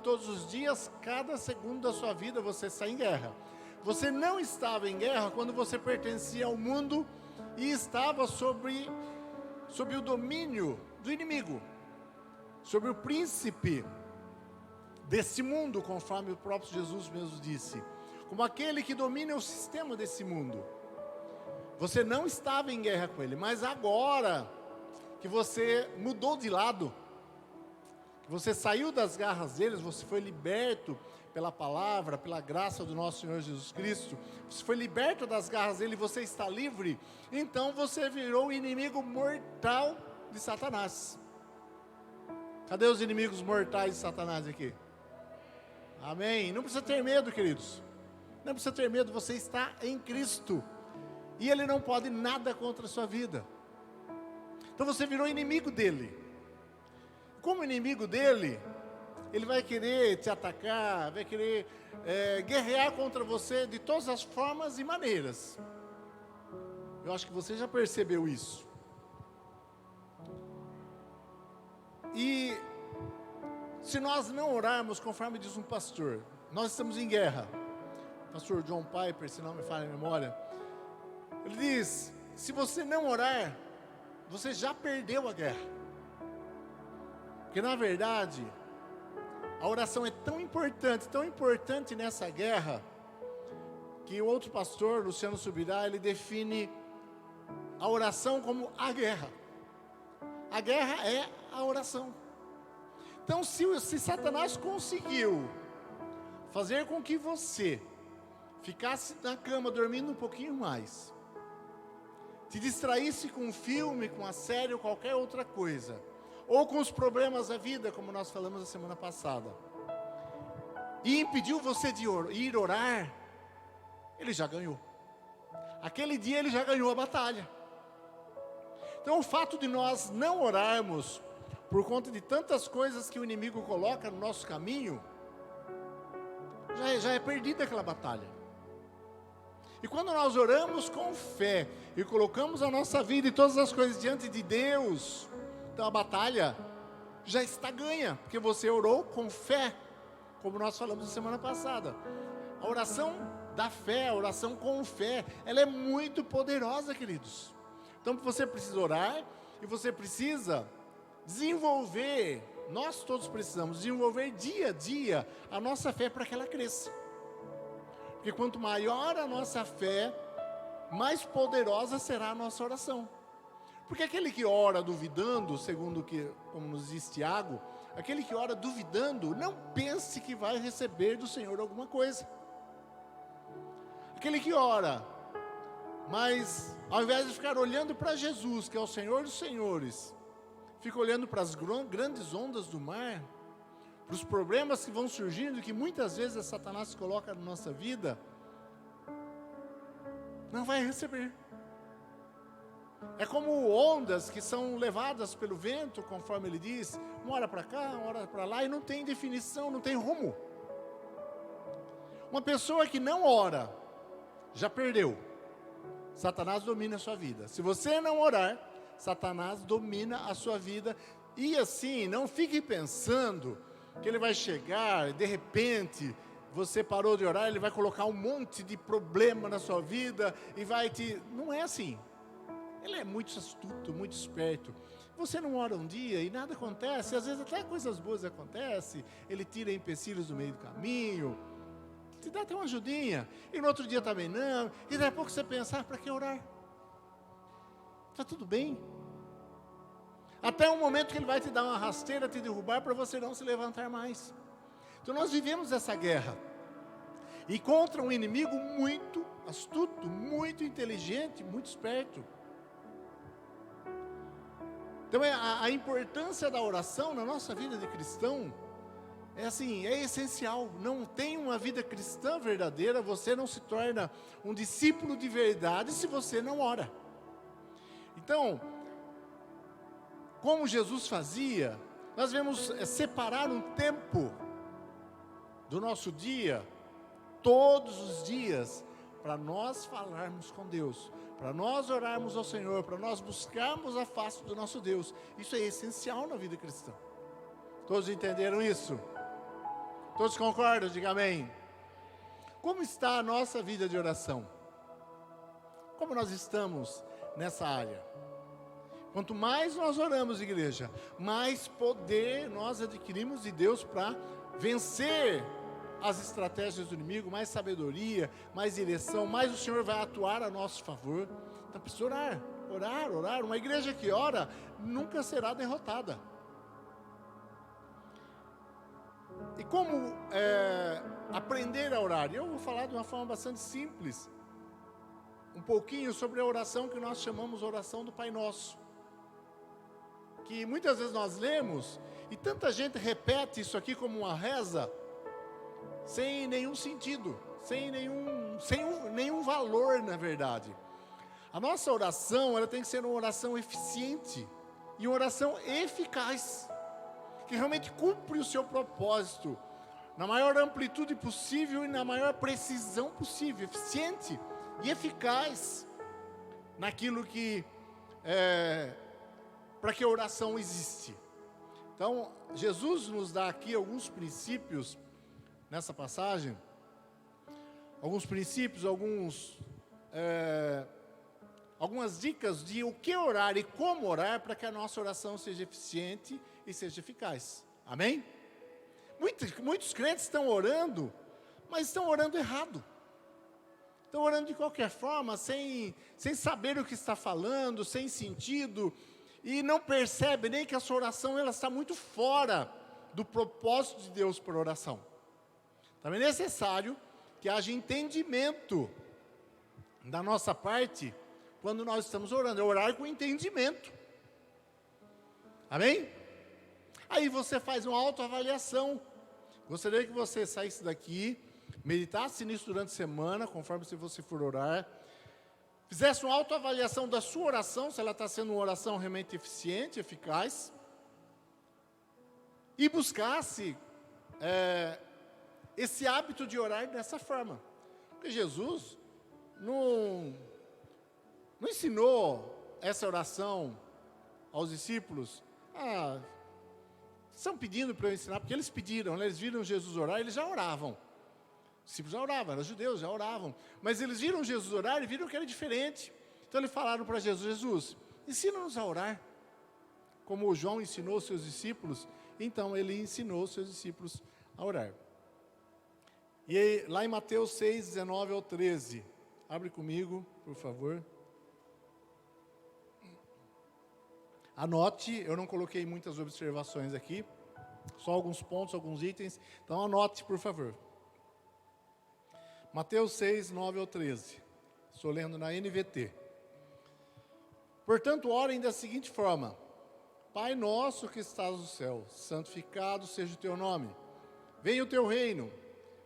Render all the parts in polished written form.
todos os dias, cada segundo da sua vida você está em guerra. Você não estava em guerra quando você pertencia ao mundo e estava sob o domínio do inimigo, sobre o príncipe desse mundo, conforme o próprio Jesus mesmo disse, como aquele que domina o sistema desse mundo. Você não estava em guerra com ele, mas agora que você mudou de lado, que você saiu das garras deles, você foi liberto pela palavra, pela graça do nosso Senhor Jesus Cristo, você foi liberto das garras dele, você está livre, então você virou o inimigo mortal de Satanás. Cadê os inimigos mortais de Satanás aqui? Amém. Não precisa ter medo, queridos. Não precisa ter medo, você está em Cristo. E ele não pode nada contra a sua vida. Então você virou inimigo dele. Como inimigo dele, ele vai querer te atacar, vai querer guerrear contra você de todas as formas e maneiras. Eu acho que você já percebeu isso. E se nós não orarmos, conforme diz um pastor, nós estamos em guerra. Pastor John Piper, se não me falha a memória, ele diz, se você não orar, você já perdeu a guerra. Porque na verdade, a oração é tão importante nessa guerra, que o outro pastor, Luciano Subirá, ele define a oração como a guerra. A guerra é a oração. Então, se Satanás conseguiu fazer com que você ficasse na cama dormindo um pouquinho mais, te distraísse com um filme, com a série ou qualquer outra coisa, ou com os problemas da vida, como nós falamos a semana passada, e impediu você de ir orar, ele já ganhou. Aquele dia ele já ganhou a batalha. Então o fato de nós não orarmos, por conta de tantas coisas que o inimigo coloca no nosso caminho, já é perdida aquela batalha. E quando nós oramos com fé, e colocamos a nossa vida e todas as coisas diante de Deus, então a batalha já está ganha, porque você orou com fé, como nós falamos na semana passada. A oração da fé, a oração com fé, ela é muito poderosa, queridos. Então você precisa orar, e você precisa desenvolver, nós todos precisamos desenvolver dia a dia a nossa fé para que ela cresça. Porque quanto maior a nossa fé, mais poderosa será a nossa oração. Porque aquele que ora duvidando, como nos diz Tiago, aquele que ora duvidando, não pense que vai receber do Senhor alguma coisa. Aquele que ora, mas ao invés de ficar olhando para Jesus, que é o Senhor dos Senhores, fica olhando para as grandes ondas do mar, para os problemas que vão surgindo, que muitas vezes Satanás coloca na nossa vida, não vai receber. É como ondas que são levadas pelo vento, conforme ele diz, uma hora para cá, uma hora para lá, e não tem definição, não tem rumo. Uma pessoa que não ora, já perdeu. Satanás domina a sua vida. Se você não orar, Satanás domina a sua vida. E assim, não fique pensando que ele vai chegar, de repente, você parou de orar, ele vai colocar um monte de problema na sua vida e vai te... Não é assim. Ele é muito astuto, muito esperto. Você não ora um dia e nada acontece, às vezes até coisas boas acontecem, ele tira empecilhos do meio do caminho, te dá até uma ajudinha, e no outro dia também não, e daqui a pouco você pensa, para que orar? Está tudo bem. Até um momento que ele vai te dar uma rasteira, te derrubar, para você não se levantar mais. Então nós vivemos essa guerra, e contra um inimigo muito astuto, muito inteligente, muito esperto. Então a importância da oração na nossa vida de cristão, é assim, é essencial. Não tem uma vida cristã verdadeira, você não se torna um discípulo de verdade se você não ora. Então, como Jesus fazia, nós devemos separar um tempo do nosso dia, todos os dias, para nós falarmos com Deus, para nós orarmos ao Senhor, para nós buscarmos a face do nosso Deus. Isso é essencial na vida cristã. Todos entenderam isso? Todos concordam? Diga amém. Como está a nossa vida de oração? Como nós estamos nessa área? Quanto mais nós oramos, igreja, mais poder nós adquirimos de Deus para vencer as estratégias do inimigo, mais sabedoria, mais direção, mais o Senhor vai atuar a nosso favor. Então precisa orar, orar, orar. Uma igreja que ora nunca será derrotada. E como aprender a orar? Eu vou falar de uma forma bastante simples, um pouquinho sobre a oração que nós chamamos oração do Pai Nosso, que muitas vezes nós lemos, e tanta gente repete isso aqui como uma reza, sem nenhum sentido, sem nenhum valor, na verdade. A nossa oração, ela tem que ser uma oração eficiente, e uma oração eficaz, que realmente cumpre o seu propósito, na maior amplitude possível e na maior precisão possível, eficiente e eficaz, naquilo que para que a oração existe. Então, Jesus nos dá aqui alguns princípios, nessa passagem, alguns princípios, algumas dicas de o que orar e como orar para que a nossa oração seja eficiente e seja eficaz. Amém? Muitos crentes estão orando, mas estão orando errado. Estão orando de qualquer forma, sem saber o que está falando, sem sentido, e não percebe nem que a sua oração ela está muito fora do propósito de Deus para a oração. Também é necessário que haja entendimento da nossa parte quando nós estamos orando, é orar com entendimento. Amém? Aí você faz uma autoavaliação. Gostaria que você saísse daqui, meditasse nisso durante a semana, conforme se você for orar, fizesse uma autoavaliação da sua oração, se ela está sendo uma oração realmente eficiente, eficaz, e buscasse esse hábito de orar dessa forma. Porque Jesus não ensinou essa oração aos discípulos. Estão pedindo para eu ensinar, porque eles pediram, eles viram Jesus orar, eles já oravam. Os discípulos já oravam, eram judeus, já oravam. Mas eles viram Jesus orar e viram que era diferente. Então eles falaram para Jesus, ensina-nos a orar. Como João ensinou seus discípulos, então ele ensinou seus discípulos a orar. E aí, lá em Mateus 6, 19 ao 13, abre comigo, por favor. Anote, eu não coloquei muitas observações aqui, só alguns pontos, alguns itens, então anote, por favor. Mateus 6, 9 ao 13, estou lendo na NVT. Portanto, orem da seguinte forma: Pai nosso que estás no céu, santificado seja o teu nome. Venha o teu reino,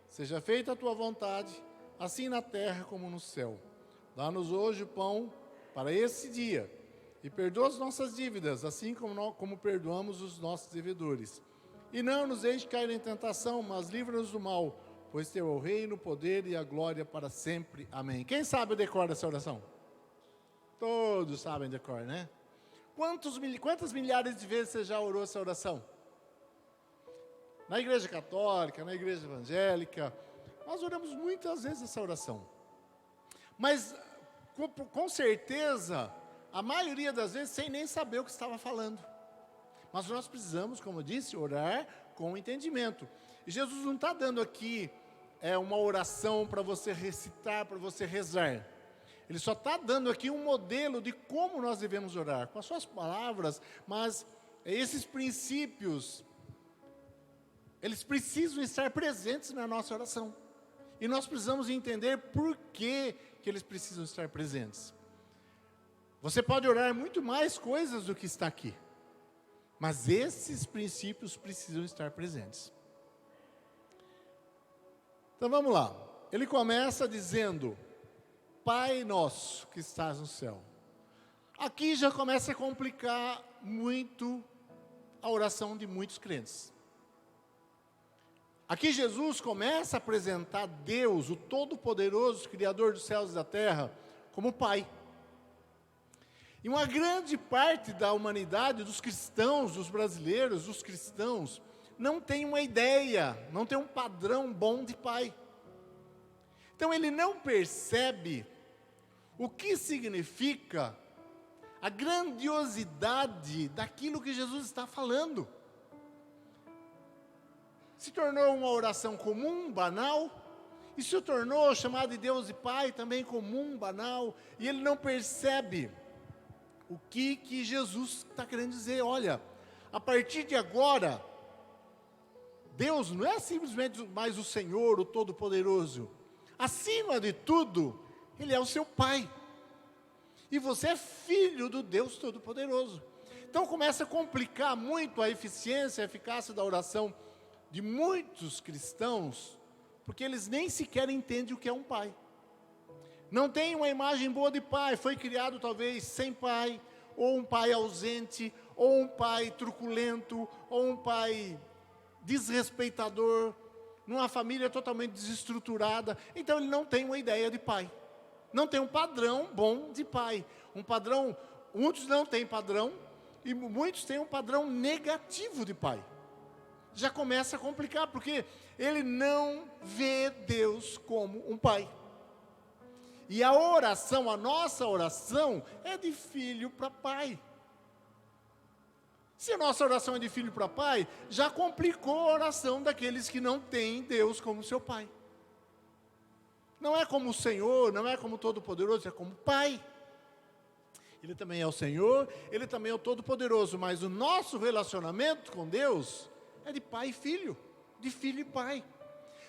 seja feita a tua vontade, assim na terra como no céu. Dá-nos hoje o pão para esse dia. E perdoa as nossas dívidas, assim como perdoamos os nossos devedores. E não nos deixe cair em tentação, mas livra-nos do mal, pois teu é o reino, o poder e a glória para sempre. Amém. Quem sabe o decor dessa oração? Todos sabem o decor, né? Quantas milhares de vezes você já orou essa oração? Na igreja católica, na igreja evangélica, nós oramos muitas vezes essa oração. Mas, com certeza, a maioria das vezes sem nem saber o que estava falando. Mas nós precisamos, como eu disse, orar com entendimento. E Jesus não está dando aqui uma oração para você recitar, para você rezar. Ele só está dando aqui um modelo de como nós devemos orar, com as suas palavras, mas esses princípios, eles precisam estar presentes na nossa oração. E nós precisamos entender por que eles precisam estar presentes. Você pode orar muito mais coisas do que está aqui, mas esses princípios precisam estar presentes. Então vamos lá. Ele começa dizendo: Pai nosso que estás no céu. Aqui já começa a complicar muito a oração de muitos crentes. Aqui Jesus começa a apresentar Deus, o Todo-Poderoso, Criador dos céus e da terra, como Pai. E uma grande parte da humanidade, dos cristãos, dos brasileiros, dos cristãos, não tem uma ideia, não tem um padrão bom de pai. Então ele não percebe o que significa a grandiosidade daquilo que Jesus está falando. Se tornou uma oração comum, banal, e se tornou chamado de Deus e Pai também comum, banal, e ele não percebe o que Jesus está querendo dizer. Olha, a partir de agora, Deus não é simplesmente mais o Senhor, o Todo-Poderoso. Acima de tudo, Ele é o seu Pai. E você é filho do Deus Todo-Poderoso. Então começa a complicar muito a eficiência, a eficácia da oração de muitos cristãos, porque eles nem sequer entendem o que é um pai. Não tem uma imagem boa de pai, foi criado talvez sem pai, ou um pai ausente, ou um pai truculento, ou um pai desrespeitador, numa família totalmente desestruturada. Então ele não tem uma ideia de pai, não tem um padrão bom de pai, um padrão, muitos não têm padrão, e muitos têm um padrão negativo de pai. Já começa a complicar, porque ele não vê Deus como um pai. E a oração, a nossa oração, é de filho para pai. Se a nossa oração é de filho para pai, já complicou a oração daqueles que não têm Deus como seu pai. Não é como o Senhor, não é como o Todo-Poderoso, é como Pai. Ele também é o Senhor, Ele também é o Todo-Poderoso, mas o nosso relacionamento com Deus é de pai e filho, de filho e pai.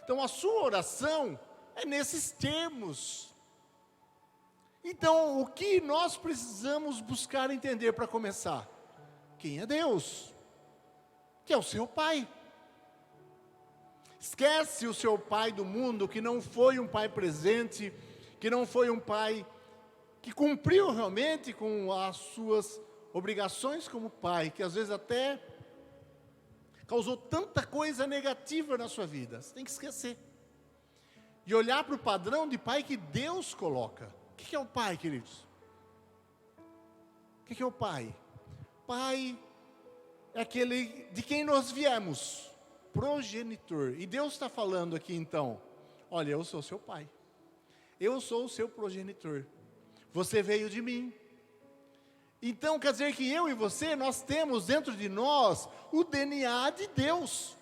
Então a sua oração é nesses termos. Então o que nós precisamos buscar entender para começar? Quem é Deus? Que é o seu pai. Esquece o seu pai do mundo, que não foi um pai presente, que não foi um pai que cumpriu realmente com as suas obrigações como pai, que às vezes até causou tanta coisa negativa na sua vida. Você tem que esquecer. E olhar para o padrão de pai que Deus coloca. O que é o pai, queridos? O que é o pai? Pai é aquele de quem nós viemos, progenitor. E Deus está falando aqui então, olha, eu sou seu pai. Eu sou o seu progenitor. Você veio de mim. Então quer dizer que eu e você, nós temos dentro de nós o DNA de Deus.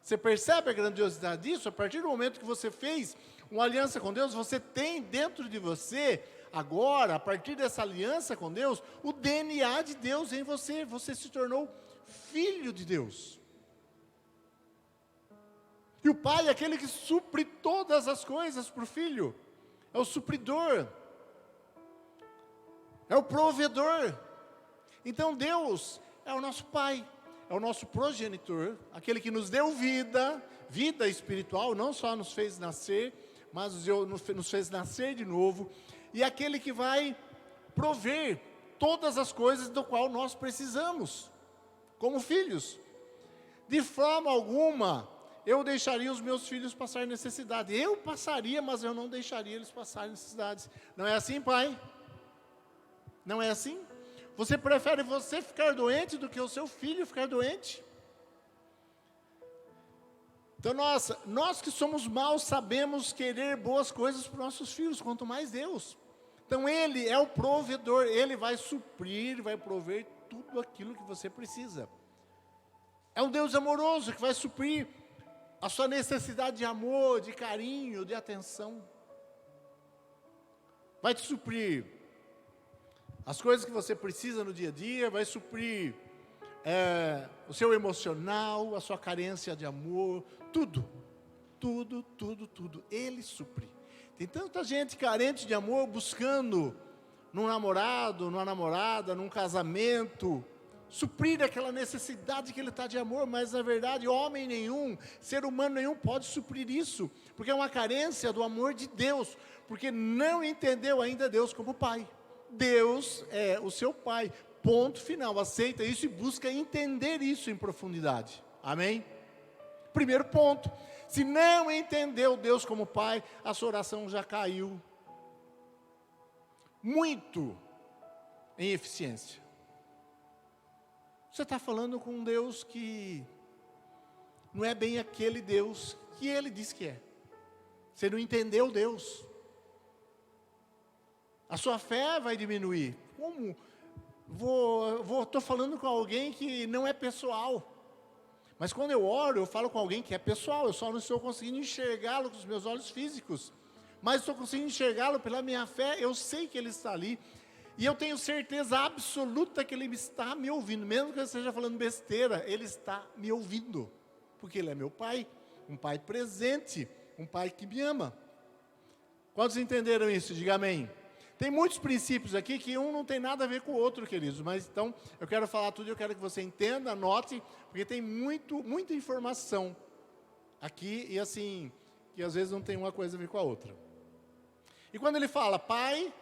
Você percebe a grandiosidade disso? A partir do momento que você fez uma aliança com Deus, você tem dentro de você, agora, a partir dessa aliança com Deus, o DNA de Deus em você. Você se tornou filho de Deus. E o pai é aquele que supre todas as coisas para o filho. É o supridor. É o provedor. Então Deus é o nosso pai, é o nosso progenitor, aquele que nos deu vida, vida espiritual, não só nos fez nascer, mas nos fez nascer de novo, e aquele que vai prover todas as coisas do qual nós precisamos, como filhos. De forma alguma, eu deixaria os meus filhos passar necessidade. Eu passaria, mas eu não deixaria eles passarem necessidades. Não é assim, pai? Não é assim? Você prefere você ficar doente do que o seu filho ficar doente? Então nós que somos maus sabemos querer boas coisas para os nossos filhos, quanto mais Deus. Então Ele é o provedor, Ele vai suprir, vai prover tudo aquilo que você precisa. É um Deus amoroso que vai suprir a sua necessidade de amor, de carinho, de atenção. Vai te suprir as coisas que você precisa no dia a dia, vai suprir o seu emocional, a sua carência de amor, tudo. Ele supre. Tem tanta gente carente de amor buscando num namorado, numa namorada, num casamento, suprir aquela necessidade que ele está de amor, mas na verdade homem nenhum, ser humano nenhum pode suprir isso, porque é uma carência do amor de Deus, porque não entendeu ainda Deus como pai. Deus é o seu pai, ponto final. Aceita isso e busca entender isso em profundidade. Amém? Primeiro ponto, se não entendeu Deus como pai, a sua oração já caiu muito em eficiência. Você está falando com um Deus que não é bem aquele Deus que ele diz que é. Você não entendeu Deus. A sua fé vai diminuir. Como? Estou falando com alguém que não é pessoal. Mas quando eu oro, eu falo com alguém que é pessoal. Eu só não estou conseguindo enxergá-lo com os meus olhos físicos. Mas estou conseguindo enxergá-lo pela minha fé. Eu sei que ele está ali. E eu tenho certeza absoluta que ele está me ouvindo. Mesmo que eu esteja falando besteira, ele está me ouvindo. Porque ele é meu pai. Um pai presente. Um pai que me ama. Quantos entenderam isso? Diga amém. Tem muitos princípios aqui que um não tem nada a ver com o outro, queridos. Mas então, eu quero falar tudo e eu quero que você entenda, anote, porque tem muita informação aqui e assim, que às vezes não tem uma coisa a ver com a outra. E quando ele fala, Pai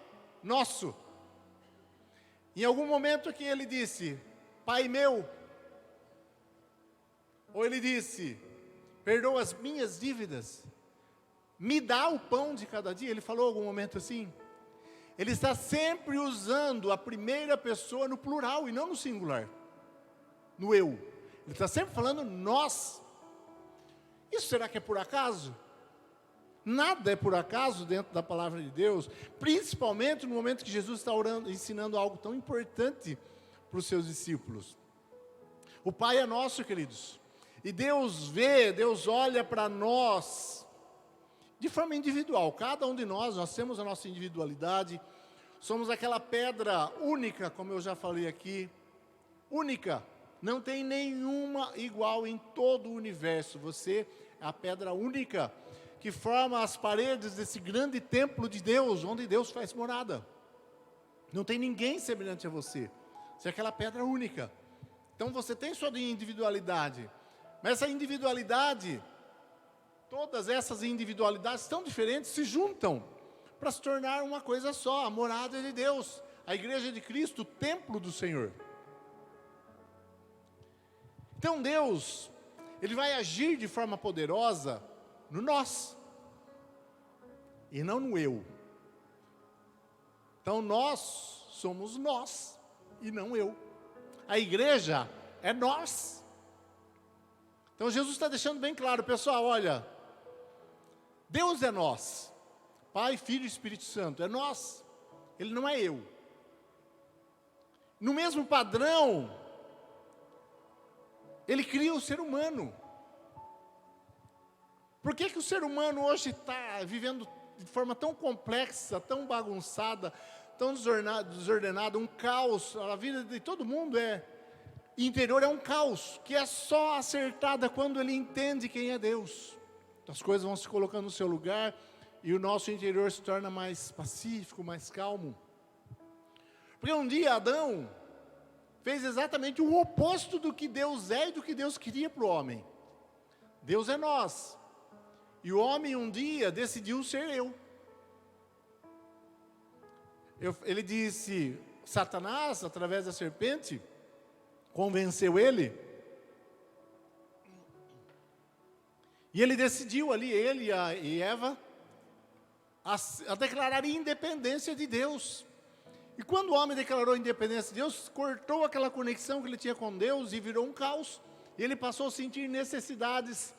Nosso, em algum momento que ele disse, Pai meu, ou ele disse, perdoa as minhas dívidas, me dá o pão de cada dia, ele falou algum momento assim? Ele está sempre usando a primeira pessoa no plural e não no singular, no eu. Ele está sempre falando nós. Isso será que é por acaso? Nada é por acaso dentro da palavra de Deus, principalmente no momento que Jesus está orando, ensinando algo tão importante para os seus discípulos. O Pai é nosso, queridos, e Deus vê, Deus olha para nós de forma individual. Cada um de nós temos a nossa individualidade, somos aquela pedra única, como eu já falei aqui, única, não tem nenhuma igual em todo o universo. Você é a pedra única que forma as paredes desse grande templo de Deus, onde Deus faz morada. Não tem ninguém semelhante a você. Você é aquela pedra única. Então você tem sua individualidade, mas essa individualidade, todas essas individualidades tão diferentes se juntam para se tornar uma coisa só, a morada de Deus, a igreja de Cristo, o templo do Senhor. Então Deus, Ele vai agir de forma poderosa no nós, e não no eu. Então nós somos nós, e não eu. A igreja é nós. Então Jesus está deixando bem claro, pessoal, olha, Deus é nós, Pai, Filho e Espírito Santo, é nós, Ele não é eu. No mesmo padrão, Ele cria o ser humano. Por que o ser humano hoje está vivendo de forma tão complexa, tão bagunçada, tão desordenada, um caos? A vida de todo mundo interior é um caos, que é só acertada quando ele entende quem é Deus. As coisas vão se colocando no seu lugar e o nosso interior se torna mais pacífico, mais calmo. Porque um dia Adão fez exatamente o oposto do que Deus é e do que Deus queria para o homem. Deus é nós. E o homem um dia decidiu ser eu. Ele disse, Satanás, através da serpente, convenceu ele. E ele decidiu ali, ele e Eva, a declarar independência de Deus. E quando o homem declarou independência de Deus, cortou aquela conexão que ele tinha com Deus e virou um caos. E ele passou a sentir necessidades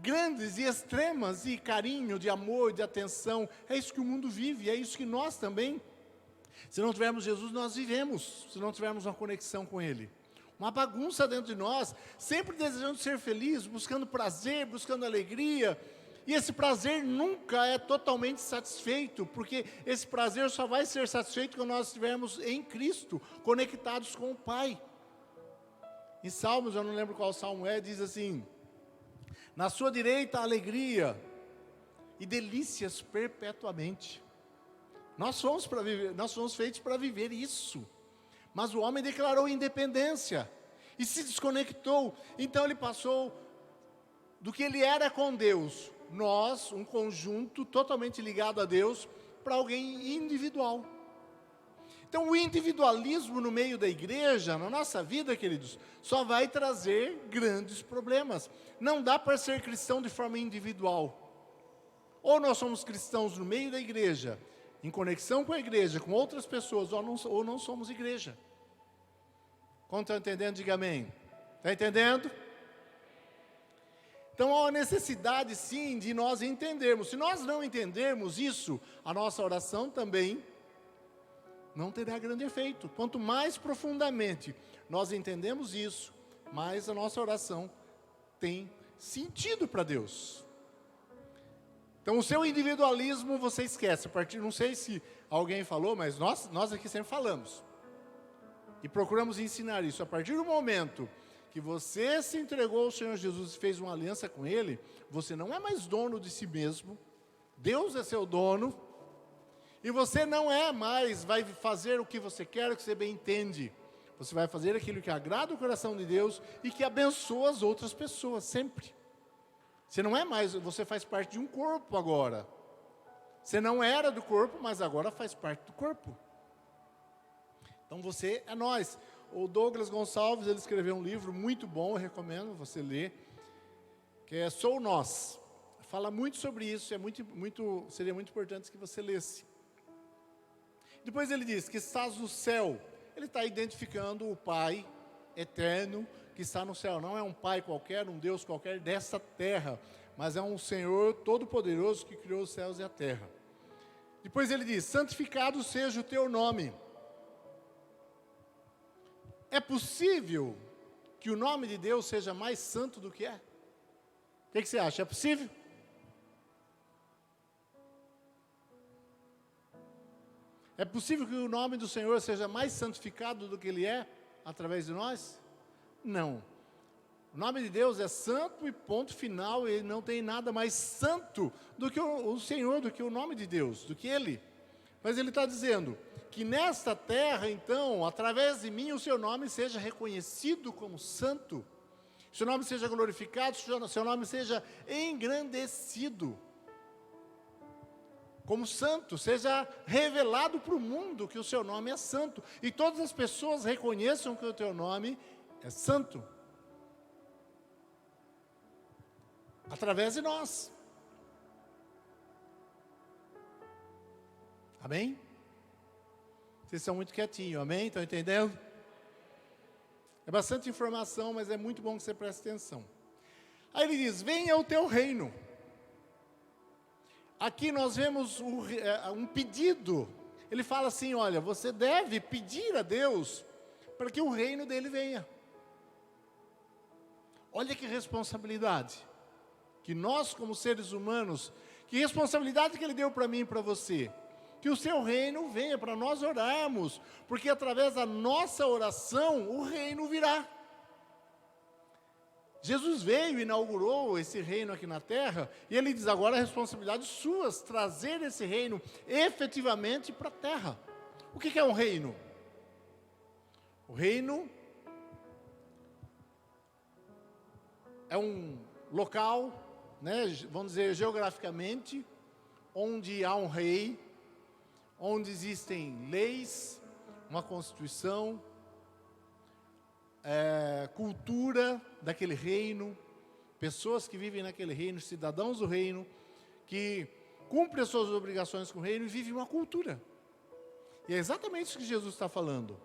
grandes e extremas, e carinho, de amor, de atenção. É isso que o mundo vive, é isso que nós também. Se não tivermos Jesus, nós vivemos, se não tivermos uma conexão com Ele. Uma bagunça dentro de nós, sempre desejando ser feliz, buscando prazer, buscando alegria. E esse prazer nunca é totalmente satisfeito, porque esse prazer só vai ser satisfeito quando nós estivermos em Cristo, conectados com o Pai. Em Salmos, eu não lembro qual salmo diz assim, na sua direita alegria e delícias perpetuamente. Nós fomos feitos para viver isso. Mas o homem declarou independência e se desconectou. Então ele passou do que ele era com Deus, nós, um conjunto totalmente ligado a Deus, para alguém individual. Então o individualismo no meio da igreja, na nossa vida, queridos, só vai trazer grandes problemas. Não dá para ser cristão de forma individual. Ou nós somos cristãos no meio da igreja, em conexão com a igreja, com outras pessoas, ou não somos igreja. Como estão entendendo? Diga amém. Está entendendo? Então há uma necessidade sim de nós entendermos. Se nós não entendermos isso, a nossa oração também não terá grande efeito. Quanto mais profundamente nós entendemos isso, mais a nossa oração tem sentido para Deus. Então o seu individualismo você esquece. Não sei se alguém falou, mas nós aqui sempre falamos. E procuramos ensinar isso. A partir do momento que você se entregou ao Senhor Jesus e fez uma aliança com Ele, você não é mais dono de si mesmo. Deus é seu dono. E você não é mais, vai fazer o que você quer, o que você bem entende. Você vai fazer aquilo que agrada o coração de Deus e que abençoa as outras pessoas, sempre. Você não é mais, você faz parte de um corpo agora. Você não era do corpo, mas agora faz parte do corpo. Então você é nós. O Douglas Gonçalves, ele escreveu um livro muito bom, eu recomendo você ler, que é Sou Nós. Fala muito sobre isso, seria muito importante que você lesse. Depois ele diz que estás no céu. Ele está identificando o Pai eterno que está no céu. Não é um Pai qualquer, um Deus qualquer dessa terra, mas é um Senhor todo-poderoso que criou os céus e a terra. Depois ele diz, santificado seja o teu nome. É possível que o nome de Deus seja mais santo do que é? O que você acha? É possível? É possível que o nome do Senhor seja mais santificado do que Ele é, através de nós? Não. O nome de Deus é santo e ponto final, e não tem nada mais santo do que o Senhor, do que o nome de Deus, do que Ele. Mas Ele está dizendo que nesta terra, então, através de mim, o seu nome seja reconhecido como santo, seu nome seja glorificado, seu nome seja engrandecido como santo, seja revelado para o mundo que o seu nome é santo, e todas as pessoas reconheçam que o teu nome é santo, através de nós. Amém? Vocês são muito quietinhos, amém? Estão entendendo? É bastante informação, mas é muito bom que você preste atenção. Aí ele diz, venha o teu reino. Aqui nós vemos um pedido. Ele fala assim, olha, você deve pedir a Deus para que o reino dele venha. Olha que responsabilidade. Que nós, como seres humanos, que responsabilidade que Ele deu para mim e para você. Que o seu reino venha para nós orarmos, porque através da nossa oração, o reino virá. Jesus veio e inaugurou esse reino aqui na terra, e Ele diz, agora é responsabilidade sua, trazer esse reino efetivamente para a terra. O que é um reino? O reino é um local, né, vamos dizer geograficamente, onde há um rei, onde existem leis, uma constituição, cultura daquele reino, pessoas que vivem naquele reino, cidadãos do reino, que cumprem as suas obrigações com o reino e vivem uma cultura. E é exatamente isso que Jesus está falando.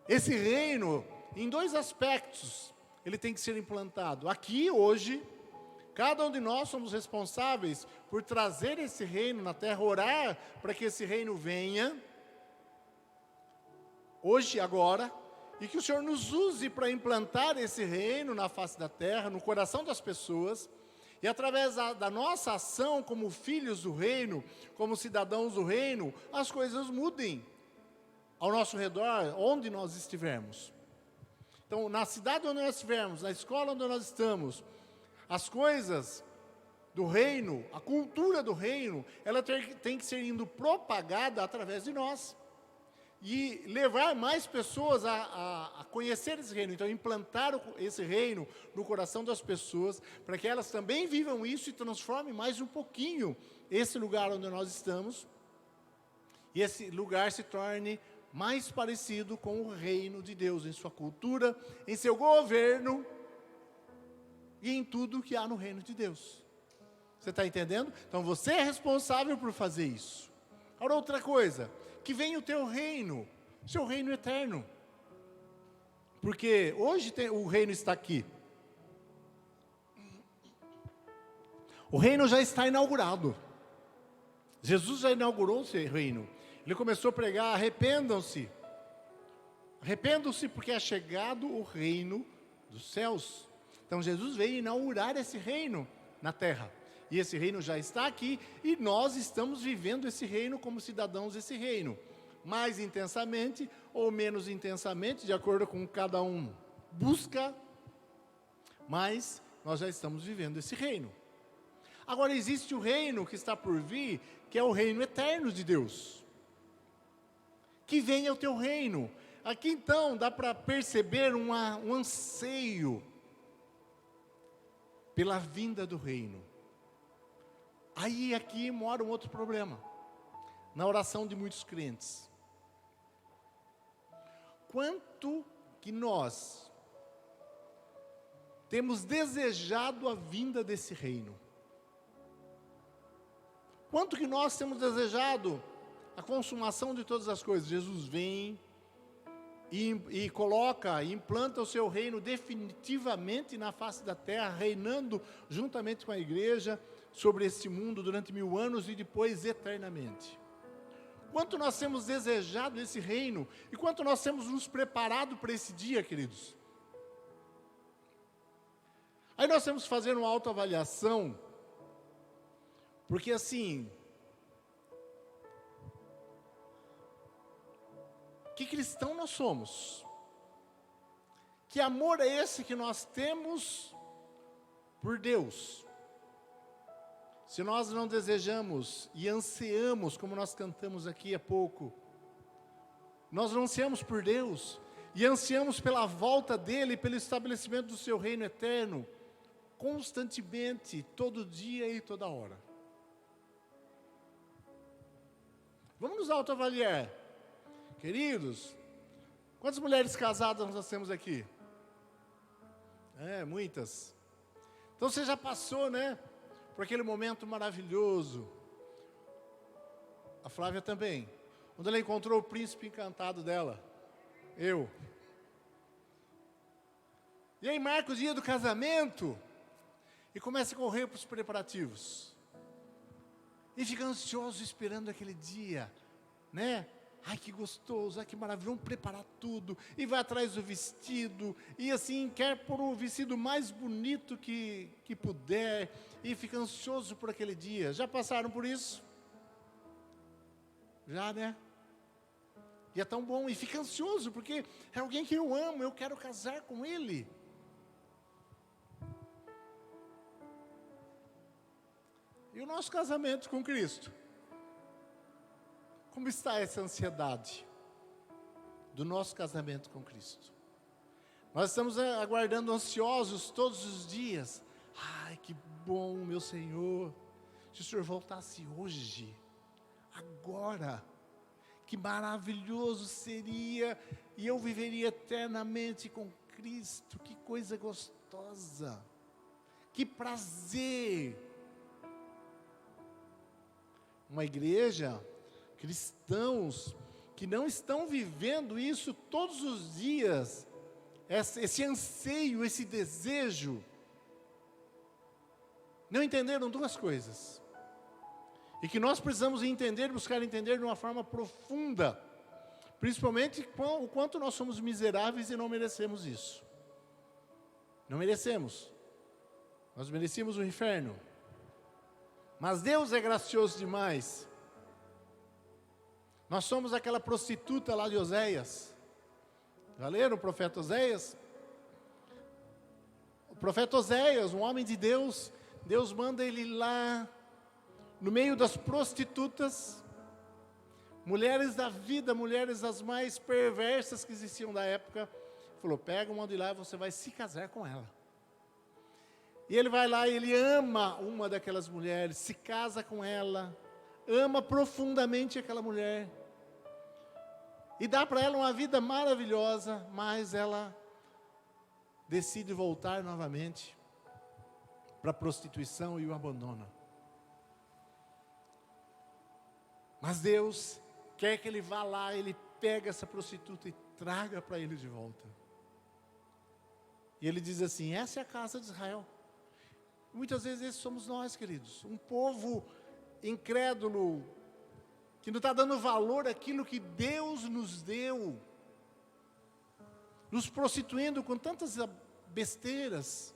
Esse reino, em dois aspectos, ele tem que ser implantado. Aqui, hoje, cada um de nós somos responsáveis por trazer esse reino na terra, orar para que esse reino venha, hoje, agora, e que o Senhor nos use para implantar esse reino na face da terra, no coração das pessoas, e através da nossa ação como filhos do reino, como cidadãos do reino, as coisas mudem ao nosso redor, onde nós estivermos. Então, na cidade onde nós estivermos, na escola onde nós estamos, as coisas do reino, a cultura do reino, ela tem que ser indo propagada através de nós. E levar mais pessoas a conhecer esse reino. Então, implantar esse reino no coração das pessoas, para que elas também vivam isso e transformem mais um pouquinho esse lugar onde nós estamos. E esse lugar se torne mais parecido com o reino de Deus, em sua cultura, em seu governo e em tudo que há no reino de Deus. Você está entendendo? Então, você é responsável por fazer isso. Agora, outra coisa, que venha o teu reino, seu reino eterno. Porque hoje o reino está aqui. O reino já está inaugurado. Jesus já inaugurou o seu reino. Ele começou a pregar: arrependam-se. Arrependam-se porque é chegado o reino dos céus. Então Jesus veio inaugurar esse reino na terra. E esse reino já está aqui e nós estamos vivendo esse reino como cidadãos desse reino. Mais intensamente ou menos intensamente, de acordo com cada um busca, mas nós já estamos vivendo esse reino. Agora existe o reino que está por vir, que é o reino eterno de Deus. Que venha o teu reino. Aqui então dá para perceber um anseio pela vinda do reino. Aí aqui mora um outro problema, na oração de muitos crentes. Quanto que nós temos desejado a vinda desse reino? Quanto que nós temos desejado a consumação de todas as coisas? Jesus vem e coloca, e implanta o seu reino definitivamente na face da terra, reinando juntamente com a igreja sobre este mundo durante 1000 anos e depois eternamente. Quanto nós temos desejado esse reino e quanto nós temos nos preparado para esse dia, queridos. Aí nós temos que fazer uma autoavaliação, porque assim, que cristão nós somos? Que amor é esse que nós temos por Deus? Se nós não desejamos e ansiamos, como nós cantamos aqui há pouco, nós não ansiamos por Deus e ansiamos pela volta dEle, pelo estabelecimento do seu reino eterno, constantemente, todo dia e toda hora. Vamos nos autoavaliar. Queridos, quantas mulheres casadas nós temos aqui? Muitas. Então você já passou, né, por aquele momento maravilhoso. A Flávia também. Quando ela encontrou o príncipe encantado dela. Eu. E aí marca o dia do casamento e começa a correr para os preparativos. E fica ansioso esperando aquele dia, né? Ai, que gostoso, ai, que maravilha, vamos preparar tudo. E vai atrás do vestido, e assim, quer pôr o vestido mais bonito que puder, e fica ansioso por aquele dia. Já passaram por isso? Já, né? E é tão bom, e fica ansioso, porque é alguém que eu amo, eu quero casar com ele. E o nosso casamento com Cristo? Como está essa ansiedade do nosso casamento com Cristo? Nós estamos aguardando ansiosos todos os dias. Ai, que bom, meu Senhor, se o Senhor voltasse hoje, agora, que maravilhoso seria, e eu viveria eternamente com Cristo. Que coisa gostosa, que prazer. Uma igreja, cristãos que não estão vivendo isso todos os dias, esse anseio, esse desejo, não entenderam duas coisas, e que nós precisamos entender, buscar entender de uma forma profunda, principalmente o quanto nós somos miseráveis e não merecemos isso. Não merecemos, nós merecíamos o inferno, mas Deus é gracioso demais. Nós somos aquela prostituta lá de Oséias. Já leram o profeta Oséias? O profeta Oséias, um homem de Deus, Deus manda ele lá, no meio das prostitutas, mulheres da vida, mulheres as mais perversas que existiam da época, falou: pega uma de lá e você vai se casar com ela. E ele vai lá e ele ama uma daquelas mulheres, se casa com ela, ama profundamente aquela mulher, e dá para ela uma vida maravilhosa, mas ela decide voltar novamente para a prostituição e o abandona. Mas Deus quer que ele vá lá, ele pega essa prostituta e traga para ele de volta. E ele diz assim: essa é a casa de Israel. Muitas vezes esses somos nós, queridos. Um povo incrédulo, que não está dando valor àquilo que Deus nos deu, nos prostituindo com tantas besteiras,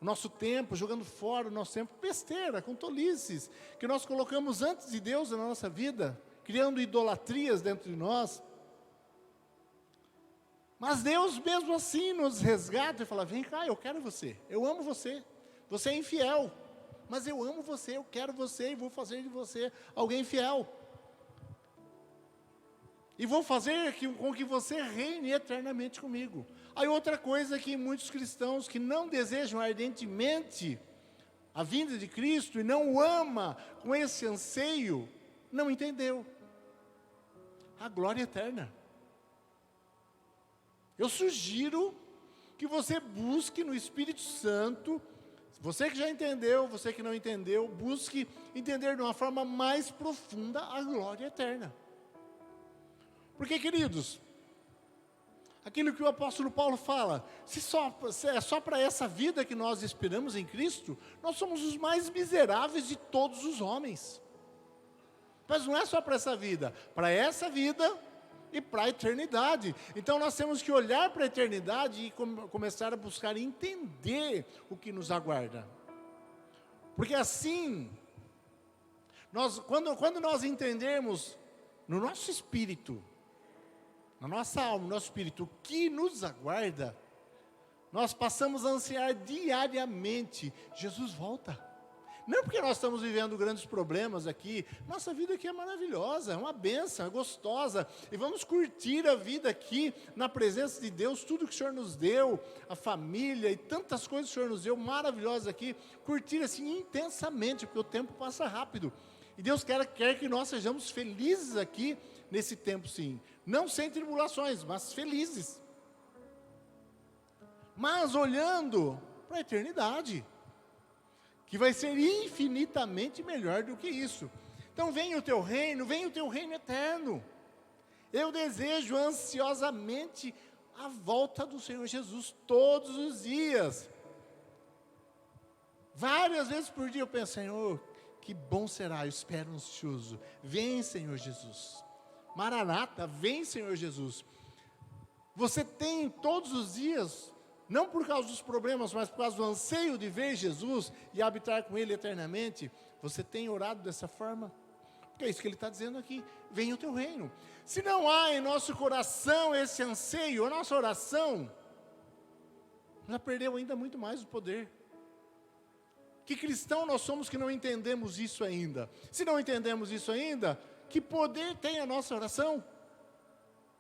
o nosso tempo, jogando fora o nosso tempo, besteira, com tolices, que nós colocamos antes de Deus na nossa vida, criando idolatrias dentro de nós. Mas Deus mesmo assim nos resgata e fala, vem cá, eu quero você, eu amo você, você é infiel, mas eu amo você, eu quero você e vou fazer de você alguém fiel. E vou fazer com que você reine eternamente comigo. Aí outra coisa que muitos cristãos que não desejam ardentemente a vinda de Cristo e não o ama com esse anseio, não entendeu. A glória eterna. Eu sugiro que você busque no Espírito Santo, você que já entendeu, você que não entendeu, busque entender de uma forma mais profunda a glória eterna. Porque, queridos, aquilo que o apóstolo Paulo fala, se é só para essa vida que nós esperamos em Cristo, nós somos os mais miseráveis de todos os homens. Mas não é só para essa vida e para a eternidade. Então nós temos que olhar para a eternidade e começar a buscar entender o que nos aguarda. Porque assim, quando nós entendermos no nosso espírito, na nossa alma, no nosso espírito, o que nos aguarda, nós passamos a ansiar diariamente, Jesus volta. Não porque nós estamos vivendo grandes problemas aqui, nossa vida aqui é maravilhosa, é uma bênção, é gostosa, e vamos curtir a vida aqui, na presença de Deus, tudo que o Senhor nos deu, a família e tantas coisas que o Senhor nos deu, maravilhosas aqui, curtir assim intensamente, porque o tempo passa rápido, e Deus quer que nós sejamos felizes aqui, nesse tempo sim, não sem tribulações, mas felizes, mas olhando para a eternidade, que vai ser infinitamente melhor do que isso. Então venha o teu reino eterno. Eu desejo ansiosamente a volta do Senhor Jesus todos os dias. Várias vezes por dia eu penso, Senhor, que bom será, eu espero ansioso. Vem, Senhor Jesus. Maranata, vem, Senhor Jesus. Você tem todos os dias, não por causa dos problemas, mas por causa do anseio de ver Jesus e habitar com Ele eternamente, você tem orado dessa forma? Porque é isso que Ele está dizendo aqui, venha o teu reino. Se não há em nosso coração esse anseio, a nossa oração, já perdeu ainda muito mais o poder. Que cristão nós somos que não entendemos isso ainda? Se não entendemos isso ainda, que poder tem a nossa oração?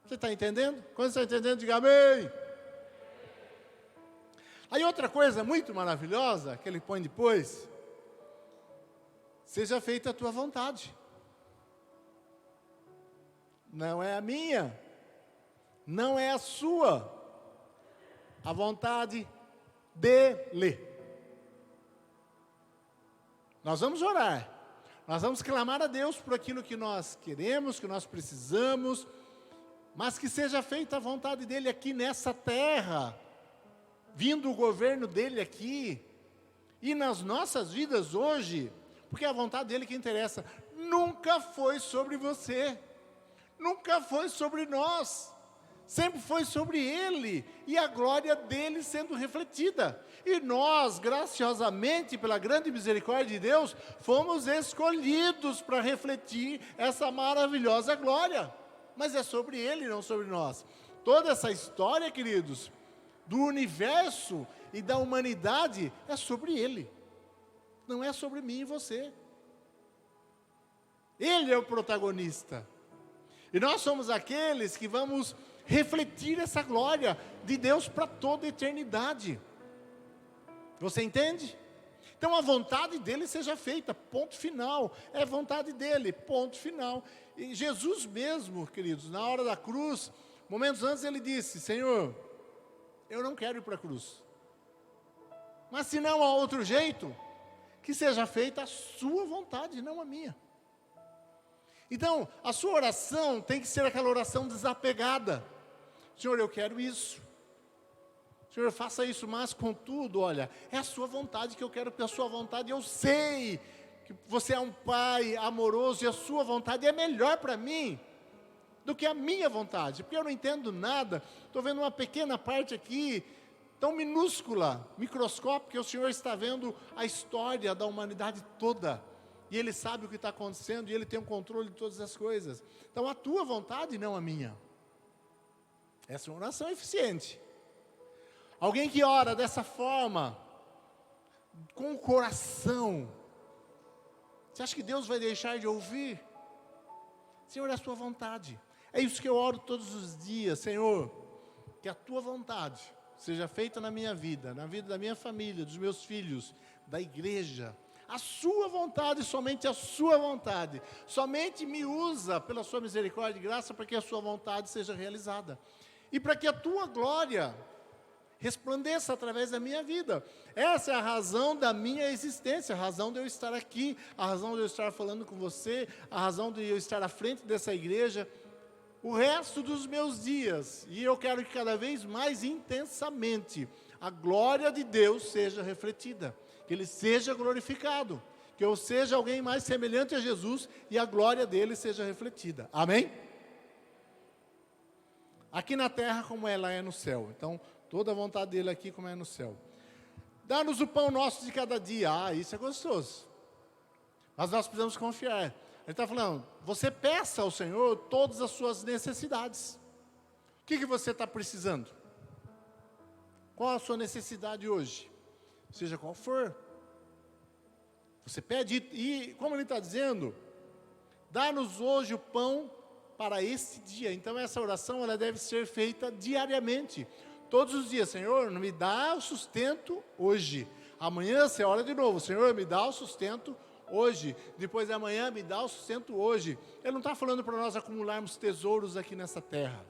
Você está entendendo? Quando você está entendendo, diga amém. Aí outra coisa muito maravilhosa, que ele põe depois, seja feita a tua vontade. Não é a minha, não é a sua, a vontade dele. Nós vamos orar, nós vamos clamar a Deus por aquilo que nós queremos, que nós precisamos, mas que seja feita a vontade dele aqui nessa terra, vindo o governo dele aqui, e nas nossas vidas hoje, porque a vontade dele que interessa, nunca foi sobre você, nunca foi sobre nós, sempre foi sobre ele, e a glória dele sendo refletida, e nós, graciosamente, pela grande misericórdia de Deus, fomos escolhidos para refletir essa maravilhosa glória, mas é sobre ele, não sobre nós. Toda essa história, queridos, do universo e da humanidade, é sobre Ele, não é sobre mim e você. Ele é o protagonista, e nós somos aqueles que vamos refletir essa glória de Deus para toda a eternidade. Você entende? Então a vontade dele seja feita, ponto final, é vontade dele, ponto final. E Jesus mesmo, queridos, na hora da cruz, momentos antes ele disse, Senhor, eu não quero ir para a cruz, mas se não há outro jeito, que seja feita a sua vontade, não a minha. Então, a sua oração tem que ser aquela oração desapegada. Senhor, eu quero isso. Senhor, faça isso, mas contudo, olha, é a sua vontade que eu quero, porque a sua vontade, eu sei que você é um pai amoroso e a sua vontade é melhor para mim do que a minha vontade, porque eu não entendo nada, estou vendo uma pequena parte aqui, tão minúscula, microscópica, que o Senhor está vendo a história da humanidade toda, e Ele sabe o que está acontecendo, e Ele tem o controle de todas as coisas. Então a tua vontade, não a minha. Essa é uma oração eficiente. Alguém que ora dessa forma, com o coração, você acha que Deus vai deixar de ouvir? Senhor, é a sua vontade. É isso que eu oro todos os dias, Senhor, que a tua vontade seja feita na minha vida, na vida da minha família, dos meus filhos, da igreja. A sua vontade, somente a sua vontade. Somente me usa pela sua misericórdia e graça para que a sua vontade seja realizada. E para que a tua glória resplandeça através da minha vida. Essa é a razão da minha existência, a razão de eu estar aqui, a razão de eu estar falando com você, a razão de eu estar à frente dessa igreja, o resto dos meus dias. E eu quero que cada vez mais intensamente a glória de Deus seja refletida, que Ele seja glorificado, que eu seja alguém mais semelhante a Jesus e a glória dele seja refletida. Amém? Aqui na terra como ela é no céu. Então, toda a vontade dele aqui como é no céu. Dá-nos o pão nosso de cada dia. Ah, isso é gostoso. Mas nós precisamos confiar. Ele está falando, você peça ao Senhor todas as suas necessidades. O que você está precisando? Qual a sua necessidade hoje? Seja qual for. Você pede, e como ele está dizendo, dá-nos hoje o pão para este dia. Então essa oração ela deve ser feita diariamente. Todos os dias, Senhor, me dá o sustento hoje. Amanhã você ora de novo, Senhor, me dá o sustento hoje. Depois de amanhã, me dá o sustento hoje. Ele não está falando para nós acumularmos tesouros aqui nessa terra.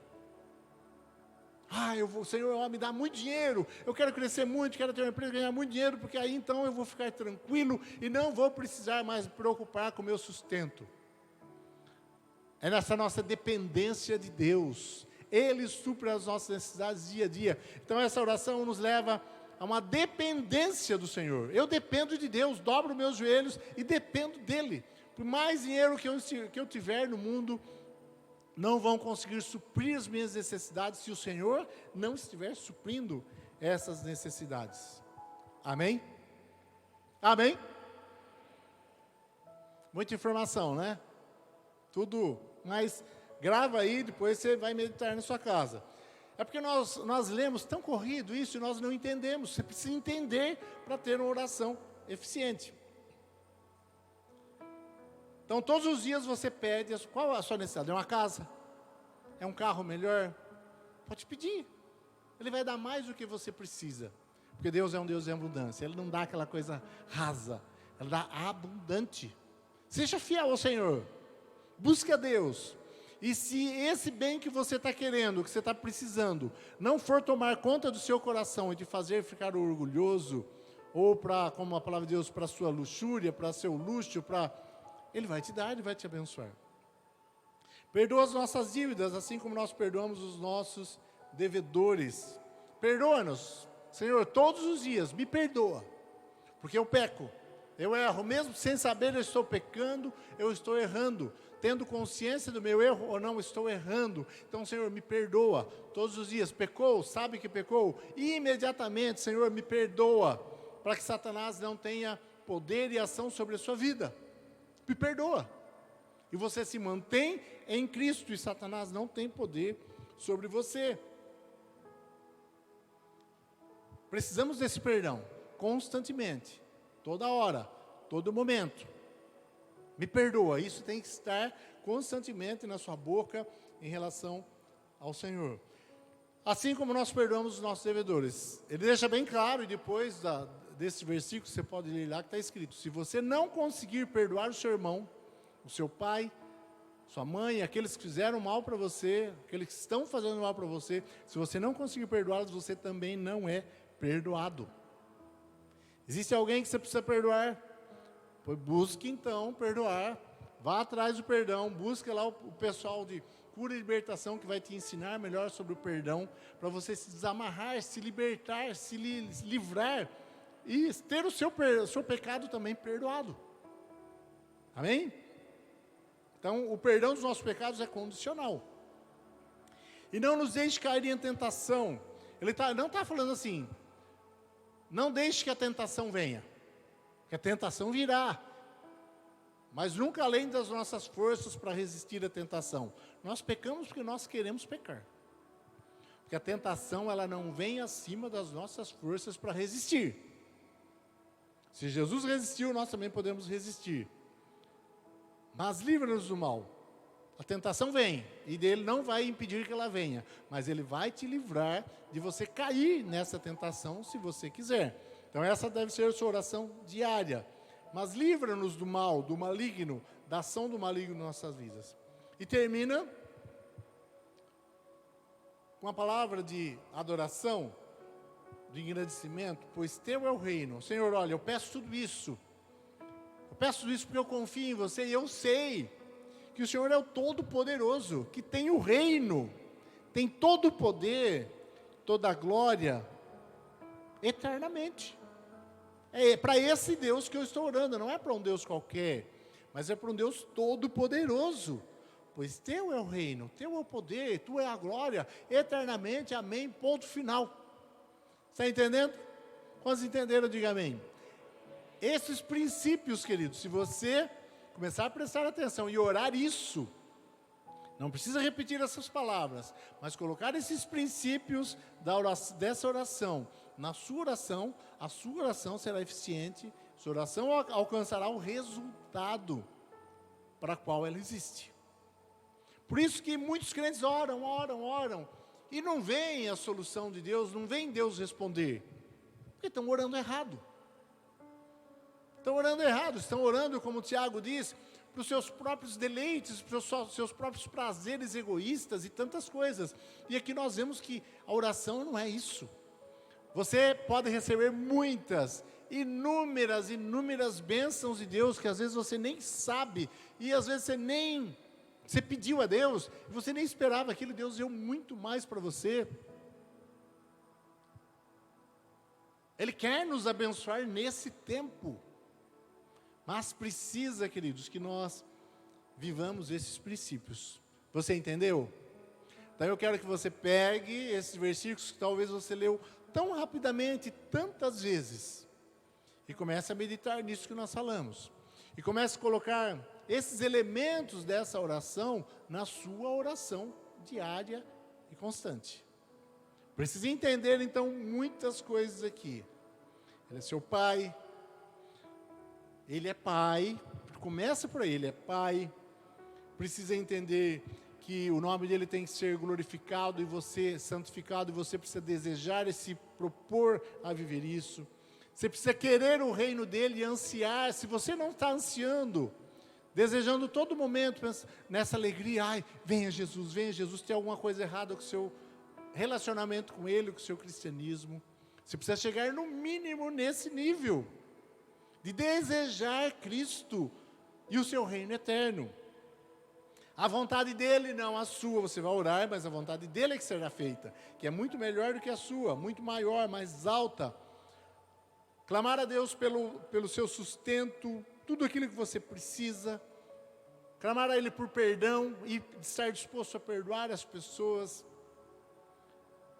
Senhor, me dá muito dinheiro, eu quero crescer muito, quero ter uma empresa, ganhar muito dinheiro, porque aí então eu vou ficar tranquilo e não vou precisar mais me preocupar com o meu sustento. É nessa nossa dependência de Deus. Ele supre as nossas necessidades dia a dia. Então essa oração nos leva a uma dependência do Senhor. Eu dependo de Deus, dobro meus joelhos e dependo dEle. Por mais dinheiro que eu tiver no mundo, não vão conseguir suprir as minhas necessidades se o Senhor não estiver suprindo essas necessidades. Amém? Amém? Muita informação, né? Tudo, mas grava aí, depois você vai meditar na sua casa. É porque nós lemos tão corrido isso e nós não entendemos. Você precisa entender para ter uma oração eficiente. Então, todos os dias você pede, qual a sua necessidade? É uma casa? É um carro melhor? Pode pedir. Ele vai dar mais do que você precisa. Porque Deus é um Deus de abundância. Ele não dá aquela coisa rasa. Ele dá abundante. Seja fiel ao Senhor. Busque a Deus. E se esse bem que você está querendo, que você está precisando, não for tomar conta do seu coração e te fazer ficar orgulhoso, ou para, como a palavra de Deus, para a sua luxúria, para seu luxo, Ele vai te dar, Ele vai te abençoar. Perdoa as nossas dívidas, assim como nós perdoamos os nossos devedores. Perdoa-nos, Senhor, todos os dias, me perdoa, porque eu peco, eu erro, mesmo sem saber eu estou pecando, eu estou errando, tendo consciência do meu erro ou não, estou errando. Então, Senhor, me perdoa, todos os dias, pecou, sabe que pecou, e imediatamente, Senhor, me perdoa, para que Satanás não tenha poder e ação sobre a sua vida. Me perdoa. E você se mantém em Cristo e Satanás não tem poder sobre você. Precisamos desse perdão constantemente, toda hora, todo momento. Me perdoa, isso tem que estar constantemente na sua boca em relação ao Senhor. Assim como nós perdoamos os nossos devedores. Ele deixa bem claro, e depois desse versículo você pode ler lá que está escrito: se você não conseguir perdoar o seu irmão, o seu pai, sua mãe, aqueles que fizeram mal para você, aqueles que estão fazendo mal para você, se você não conseguir perdoá-los, você também não é perdoado. Existe alguém que você precisa perdoar? Busque então perdoar, vá atrás do perdão, busque lá o pessoal de Procure libertação, que vai te ensinar melhor sobre o perdão, para você se desamarrar, se libertar, se livrar e ter o seu pecado também perdoado. Amém? Então, o perdão dos nossos pecados é condicional. E não nos deixe cair em tentação. Ele não está falando assim, não deixe que a tentação venha, que a tentação virá, mas nunca além das nossas forças para resistir à tentação. Nós pecamos porque nós queremos pecar. Porque a tentação, ela não vem acima das nossas forças para resistir. Se Jesus resistiu, nós também podemos resistir. Mas livra-nos do mal. A tentação vem, e dele não vai impedir que ela venha, mas ele vai te livrar de você cair nessa tentação, se você quiser. Então essa deve ser a sua oração diária. Mas livra-nos do mal, do maligno, da ação do maligno em nossas vidas. E termina com a palavra de adoração, de agradecimento, pois teu é o reino. Senhor, olha, eu peço tudo isso. Eu peço tudo isso porque eu confio em você e eu sei que o Senhor é o Todo-Poderoso, que tem o reino, tem todo o poder, toda a glória, eternamente. É para esse Deus que eu estou orando, não é para um Deus qualquer, mas é para um Deus Todo-Poderoso. Pois teu é o reino, teu é o poder, tu é a glória, eternamente, amém, ponto final. Está entendendo? Quantos entenderam, diga amém. Esses princípios, queridos, se você começar a prestar atenção e orar isso, não precisa repetir essas palavras, mas colocar esses princípios dessa oração na sua oração, a sua oração será eficiente, sua oração alcançará o resultado para o qual ela existe. Por isso que muitos crentes oram, e não veem a solução de Deus, não veem Deus responder, porque estão orando errado. Estão orando errado, estão orando, como o Tiago diz, para os seus próprios deleites, para os seus próprios prazeres egoístas e tantas coisas. E aqui nós vemos que a oração não é isso. Você pode receber inúmeras bênçãos de Deus, que às vezes você nem sabe, e às vezes você pediu a Deus, e você nem esperava aquilo, Deus deu muito mais para você. Ele quer nos abençoar nesse tempo. Mas precisa, queridos, que nós vivamos esses princípios. Você entendeu? Então eu quero que você pegue esses versículos que talvez você leu tão rapidamente, tantas vezes, e comece a meditar nisso que nós falamos. E comece a colocar esses elementos dessa oração na sua oração diária e constante. Precisa entender, então, muitas coisas aqui. Ele é seu pai. Ele é pai, começa por aí, ele é pai, precisa entender que o nome dele tem que ser glorificado e você santificado, e você precisa desejar e se propor a viver isso. Você precisa querer o reino dele e ansiar. Se você não está ansiando, desejando todo momento nessa alegria, venha Jesus, tem alguma coisa errada com o seu relacionamento com ele, com o seu cristianismo. Você precisa chegar no mínimo nesse nível de desejar Cristo e o seu reino eterno. A vontade dele, não a sua. Você vai orar, mas a vontade dele é que será feita, que é muito melhor do que a sua, muito maior, mais alta. Clamar a Deus pelo seu sustento, tudo aquilo que você precisa. Clamar a Ele por perdão e estar disposto a perdoar as pessoas.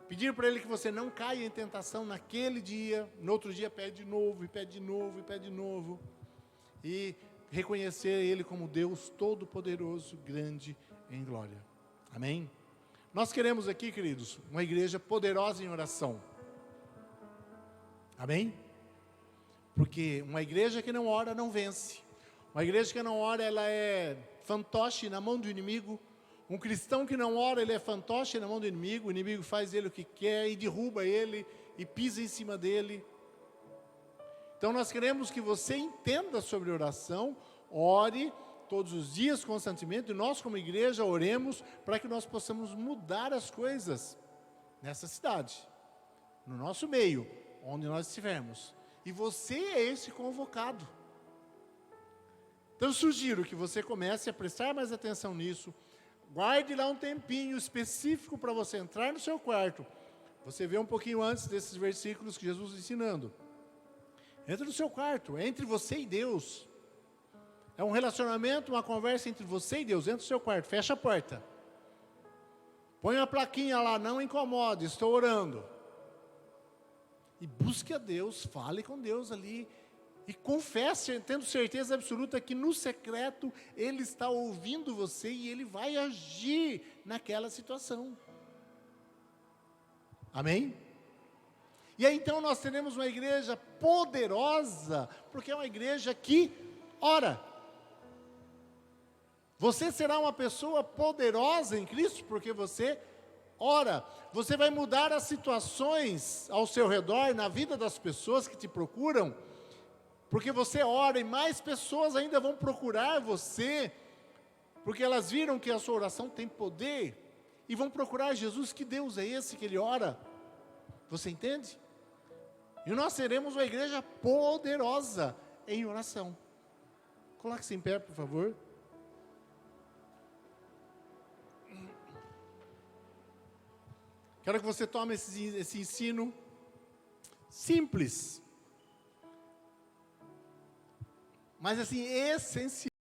Pedir para Ele que você não caia em tentação naquele dia, no outro dia pede de novo, e pede de novo, e pede de novo. E reconhecer Ele como Deus Todo-Poderoso, grande em glória. Amém? Nós queremos aqui, queridos, uma igreja poderosa em oração. Amém? Porque uma igreja que não ora não vence. Uma igreja que não ora, ela é fantoche na mão do inimigo. Um cristão que não ora, ele é fantoche na mão do inimigo. O inimigo faz ele o que quer e derruba ele e pisa em cima dele. Então nós queremos que você entenda sobre oração, ore todos os dias constantemente, e nós como igreja oremos para que nós possamos mudar as coisas nessa cidade, no nosso meio, onde nós estivermos. E você é esse convocado. Então eu sugiro que você comece a prestar mais atenção nisso, Guarde lá um tempinho específico para você entrar no seu quarto. Você vê um pouquinho antes desses versículos que Jesus ensinando. Entra no seu quarto, é entre você e Deus. É um relacionamento, uma conversa entre você e Deus. Entra no seu quarto, fecha a porta. Põe uma plaquinha lá, não incomode, estou orando. E busque a Deus, fale com Deus ali. E confesse, tendo certeza absoluta que no secreto Ele está ouvindo você e Ele vai agir naquela situação. Amém? E aí então nós teremos uma igreja poderosa, porque é uma igreja que ora. Você será uma pessoa poderosa em Cristo, porque você ora. Você vai mudar as situações ao seu redor, na vida das pessoas que te procuram, porque você ora, e mais pessoas ainda vão procurar você, porque elas viram que a sua oração tem poder, e vão procurar Jesus. Que Deus é esse que ele ora? Você entende? E nós seremos uma igreja poderosa em oração. Coloque-se em pé, por favor. Quero que você tome esse ensino simples, mas assim, essencial.